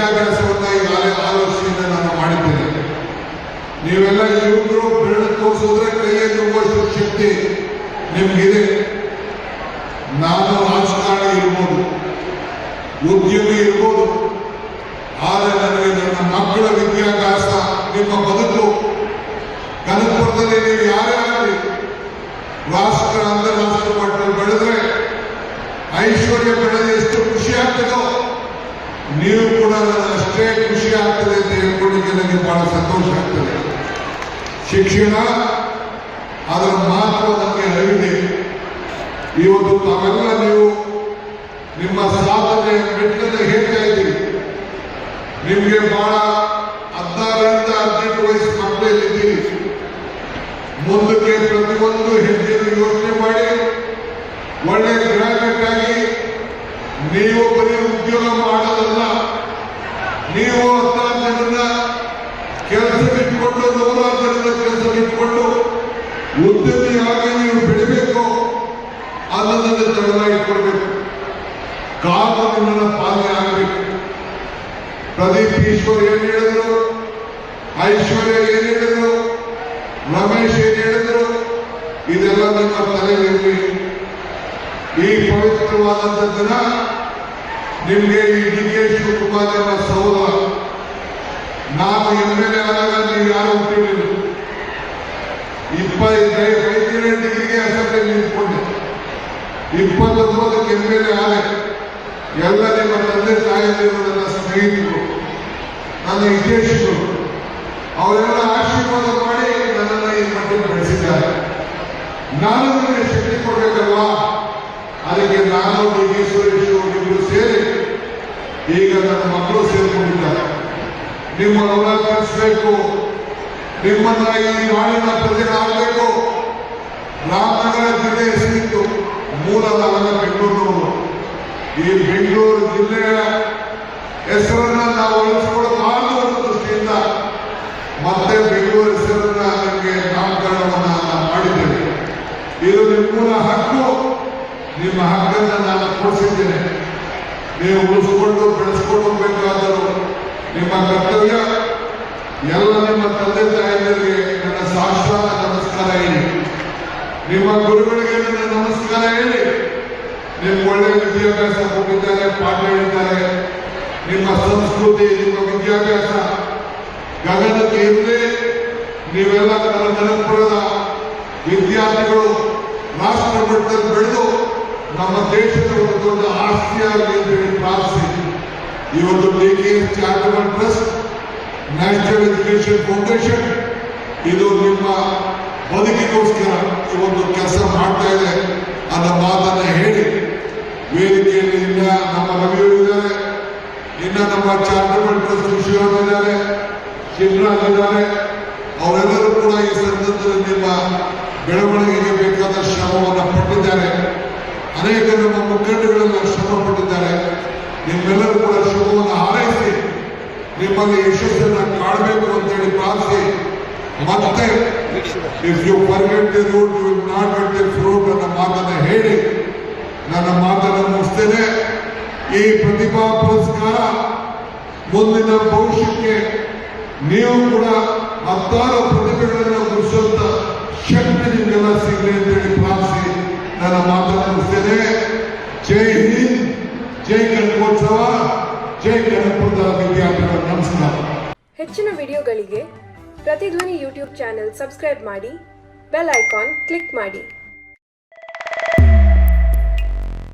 ವಿದ್ಯಾಭ್ಯಾಸವನ್ನ ಈಗಾಗಲೇ ಆಲೋಚನೆಯನ್ನು ನಾನು ಮಾಡಿದ್ದೇನೆ. ನೀವೆಲ್ಲ ಯುವಕರು ಬೆರಳು ತೋರಿಸಿದ್ರೆ ಕೈಯಲ್ಲಿ ನುಗ್ಗುವಷ್ಟು ಶಕ್ತಿ ನಿಮ್ಗಿದೆ. ನಾನು ರಾಜಕಾರಣಿ ಇರ್ಬೋದು, ಉದ್ಯಮಿ ಇರ್ಬೋದು, ಆದರೆ ನನಗೆ ನನ್ನ ಮಕ್ಕಳ ವಿದ್ಯಾಭ್ಯಾಸ, ನಿಮ್ಮ ಬದುಕು, ಕನಕಪುರದಲ್ಲಿ ನೀವು ಯಾರೇ ಆಗಲಿ ರಾಷ್ಟ್ರ ಅಂತಾರಾಷ್ಟ್ರ ಮಟ್ಟದಲ್ಲಿ ಬೆಳೆದ್ರೆ ಐಶ್ವರ್ಯ ಬೆಳೆದು ಎಷ್ಟು ಖುಷಿ ಆಗ್ತದೋ ನೀವು ಕೂಡ ಅಷ್ಟೇ ಖುಷಿ ಆಗ್ತದೆ ಅಂತ ಹೇಳ್ಕೊಳ್ಳಿಕ್ಕೆ ನನಗೆ ಬಹಳ ಸಂತೋಷ ಆಗ್ತದೆ. ಶಿಕ್ಷಣ ಅದರ ಮಹತ್ವ ನನಗೆ ಅರಿವಿದೆ. ಇವತ್ತು ತಾವೆಲ್ಲ ನೀವು ನಿಮ್ಮ ಸಾಧನೆ ಮೆಟ್ಟನ್ನು ಹೇಳ್ತಾ ಇದ್ದೀರಿ. ನಿಮಗೆ ಬಹಳ 16ರಿಂದ 18 ವಯಸ್ಸು ಮಕ್ಕಳಲ್ಲಿದ್ದೀರಿ. ಮುಂದಕ್ಕೆ ಪ್ರತಿಯೊಂದು ಹೆಜ್ಜೆಯನ್ನು ಯೋಚನೆ ಮಾಡಿ ಒಳ್ಳೆ ಗ್ರಾಜುಯೇಟ್ ಆಗಿ ನೀವು ಬರೀ ಉದ್ಯೋಗ ಮಾಡೋದಲ್ಲ, ನೀವು 10 ಜನರನ್ನ ಕೆಲಸ ಬಿಟ್ಟುಕೊಂಡು 100 ಜನರ ಕೆಲಸ ಬಿಟ್ಟುಕೊಂಡು ಉದ್ಯಮಿಯಾಗಿ ನೀವು ಬೆಳಿಬೇಕು ಅನ್ನೋದನ್ನು ತಡೆದ ಇಟ್ಕೊಳ್ಬೇಕು. ಕಾನೂನಿನ ಪಾಲನೆ ಆಗಬೇಕು. ಪ್ರದೀಪ್ ಈಶ್ವರ್ ಏನ್ ಹೇಳಿದ್ರು, ಐಶ್ವರ್ಯ ಏನ್ ಹೇಳಿದ್ರು, ರಮೇಶ್ ಏನ್ ಹೇಳಿದ್ರು, ಇದೆಲ್ಲ ನಿಮ್ಮ ತಲೆಯಲ್ಲಿ ಈ ಪವಿತ್ರವಾದಂಥ ದಿನ ನಿಮಗೆ ಈ DK ಶಿವಕುಮಾರ್ ಎಂಬ ಸಹೋದರ. ನಾನು MLA ಆದಾಗ ನೀವು ಯಾರು ಹುಟ್ಟಿರಲಿಲ್ಲ. 25ನೇ ಡಿಗ್ರಿಗೆ ಅಸೆಂಬ್ಲಿ ನಿಂತ್ಕೊಂಡೆ. 29ಕ್ಕೆ MLA ಆದೆ. ಎಲ್ಲ ನಿಮ್ಮ ತಂದೆ ತಾಯಿಯರು, ನನ್ನ ಸ್ನೇಹಿತರು, ನನ್ನ ಹಿತೈಷಿಗಳು, ಅವರೆಲ್ಲ ಆಶೀರ್ವಾದ ಮಾಡಿ ನನ್ನನ್ನು ಈ ಮಟ್ಟಿಗೆ ಬೆಳೆಸಿದ್ದಾರೆ. ನಾನು ನಿಮಗೆ ಶಕ್ತಿ ಕೊಡಬೇಕಲ್ವಾ? ಅದಕ್ಕೆ ನಾನು DK ಸುರೇಶ್ ಇಬ್ಬರು ಸೇರಿ ಈಗ ನನ್ನ ಮಕ್ಕಳು ಸೇರಿಕೊಂಡಿದ್ದಾರೆ. ನಿಮ್ಮ ಋಣ ತೀರಿಸಬೇಕು, ನಿಮ್ಮನ್ನ ಈ ನಾಡಿನ ಪ್ರಜೆಗಳಾಗಬೇಕು. ರಾಮನಗರ ಜಿಲ್ಲೆ ಹೆಸರಿತ್ತು, ಮೂಲದಾಗ ಬೆಂಗಳೂರು. ಈ ಬೆಂಗಳೂರು ಜಿಲ್ಲೆಯ ಹೆಸರನ್ನ ನಾವು ಉಳಿಸಿಕೊಳ್ಳಬಾರದು ಅನ್ನೋ ದೃಷ್ಟಿಯಿಂದ ಮತ್ತೆ ಬೆಂಗಳೂರು ಹೆಸರನ್ನ ನಮಗೆ ನಾಮಕರಣವನ್ನು ಮಾಡಿದ್ದೇವೆ. ಇದು ನಿಮ್ಮ ಹಕ್ಕು. ನಿಮ್ಮ ಹಕ್ಕನ್ನು ನಾನು ಕೊಡಿಸಿದ್ದೇನೆ. ನೀವು ಉಳಿಸಿಕೊಂಡು ಬೆಳೆಸಿಕೊಂಡು ಹೋಗಬೇಕಾದರೂ ನಿಮ್ಮ ಕರ್ತವ್ಯ. ಎಲ್ಲ ನಿಮ್ಮ ತಂದೆ ತಾಯಿಯರಿಗೆ ನನ್ನ ಸಾಷ್ಟಾಂಗ ನಮಸ್ಕಾರ ಹೇಳಿ, ನಿಮ್ಮ ಗುರುಗಳಿಗೆ ನನ್ನ ನಮಸ್ಕಾರ ಹೇಳಿ. ನಿಮ್ಮ ಒಳ್ಳೆಯ ವಿದ್ಯಾಭ್ಯಾಸ ಕೊಟ್ಟಿದ್ದಾರೆ, ಪಾಠ ಹೇಳಿದ್ದಾರೆ. ನಿಮ್ಮ ಸಂಸ್ಕೃತಿ, ನಿಮ್ಮ ವಿದ್ಯಾಭ್ಯಾಸ ಗಗನಕ್ಕೆ ಇರಲಿ. ನೀವೆಲ್ಲ ಕನಕಪುರದ ವಿದ್ಯಾರ್ಥಿಗಳು ರಾಷ್ಟ್ರ ಮಟ್ಟದಲ್ಲಿ ಬೆಳೆದು ನಮ್ಮ ದೇಶದ ಒಂದು ದೊಡ್ಡ ಆಸ್ತಿಯಾಗಲಿ ಅಂತ ಹೇಳಿ ಪ್ರಾರ್ಥಿಸಿ ಇವತ್ತು DK charitable trust, national education foundation ಇದು ನಿಮ್ಮ ಬದುಕಿಗೋಸ್ಕರ ಇವತ್ತು ಕೆಲಸ ಮಾಡ್ತಾ ಇದೆ ಅನ್ನೋ ಮಾತನ್ನ ಹೇಳಿ, ವೇದಿಕೆಯಲ್ಲಿ ಇನ್ನ ನಮ್ಮ ರವಿಯವರಿದ್ದಾರೆ, ಇನ್ನ ನಮ್ಮ ಚಾರಿಟಬಲ್ ಟ್ರಸ್ಟ್ ವಿಷಯವಿದ್ದಾರೆ, ಶಿವರಾಜ್ ಇದ್ದಾರೆ. ಅವರೆಲ್ಲರೂ ಕೂಡ ಈ ಸಂದರ್ಭದಲ್ಲಿ ನಿಮ್ಮ ಬೆಳವಣಿಗೆಗೆ ಬೇಕಾದ ಶ್ರಮವನ್ನು ಪಟ್ಟಿದ್ದಾರೆ. ಅನೇಕ ನಮ್ಮ ಮುಖಂಡಗಳೆಲ್ಲ ಶ್ರಮ ಪಟ್ಟಿದ್ದಾರೆ. ನಿಮ್ಮೆಲ್ಲರೂ ಕೂಡ ಶುಭವನ್ನು ಹಾರೈಸಿ ನಿಮ್ಮಲ್ಲಿ ಯಶಸ್ಸನ್ನು ಕಾಣಬೇಕು ಅಂತೇಳಿ ಪ್ರಾರ್ಥಿಸಿ, ಮತ್ತೆ if you forget the root you will not get the fruit ಅನ್ನೋ ಮಾತನ್ನು ಹೇಳಿ ನನ್ನ ಮಾತನ್ನು ಮುಗಿಸ್ತೇನೆ. ಈ ಪ್ರತಿಭಾ ಪುರಸ್ಕಾರ ಮುಂದಿನ ಭವಿಷ್ಯಕ್ಕೆ ನೀವು ಕೂಡ 16 ಪ್ರತಿಭೆಗಳನ್ನು ಗುರುಸುವಂತ ಶಕ್ತಿ ನಿಮಗೆಲ್ಲ ಸಿಗಲಿ ಅಂತೇಳಿ ಪ್ರಾರ್ಥಿಸಿ ನನ್ನ ಮಾತನ್ನು ಮುಗಿಸ್ತೇನೆ. ಜೈ ಹಿಂದ್, ಜೈ ಕನಕೋತ್ಸವ, ಜೈ ಕನಕಪುರದ ವಿದ್ಯಾರ್ಥಿಗಳು. ನಮಸ್ಕಾರ. ಹೆಚ್ಚಿನ ವಿಡಿಯೋಗಳಿಗೆ ಪ್ರತಿಧ್ವನಿ ಯೂಟ್ಯೂಬ್ ಚಾನೆಲ್ ಸಬ್ಸ್ಕ್ರೈಬ್ ಮಾಡಿ, ಬೆಲ್ ಐಕಾನ್ ಕ್ಲಿಕ್ ಮಾಡಿ.